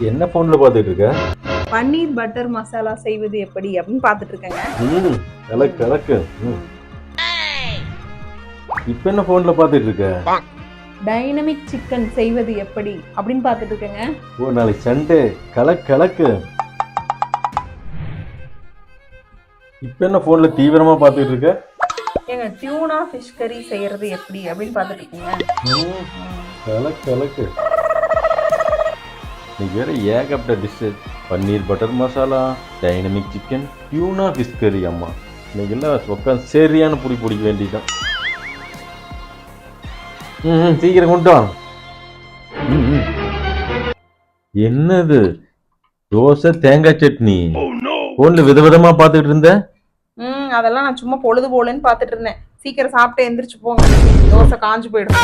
என்ன போன்ல பாத்துட்டு இருக்க? பன்னீர் பட்டர் மசாலா செய்வது எப்படி அப்படின்னு பார்த்துட்டு இருக்கேங்க. கலக்கு கலக்கு. இப்ப என்ன போன்ல பாத்துட்டு இருக்க? டைனமிக் சிக்கன் செய்வது எப்படி அப்படின்னு பார்த்துட்டு இருக்கேங்க. ஓ, நாளைக்கு சண்டே. கலக்கு கலக்கு. இப்ப என்ன போன்ல தீவிரமா பாத்துட்டு இருக்க? ஏங்க டியூனா ஃபிஷ் கறி செய்யறது எப்படி அப்படின்னு பார்த்துட்டு இருக்கேங்க. கலக்கு கலக்கு. இன்னைக்கு வேற ஏகப்பட்ட dish. Paneer butter masala, dynamic chicken, tuna fish கறி. அம்மா இன்னைக்கு எல்லாம் உட்காந்து சரியான புடி பிடிக்க வேண்டியதான். சீக்கிரம் கொண்டு வா. என்னது? தோசை தேங்காய் சட்னி. போன்ல விதவிதமா பாத்துட்டு இருந்த. அதெல்லாம் நான் சும்மா பொழுது போலன்னு பார்த்துட்டு இருந்தேன். சீக்கிரம் சாப்பிட்டு எந்திரிச்சு போங்க, தோசை காஞ்சு போயிடும்.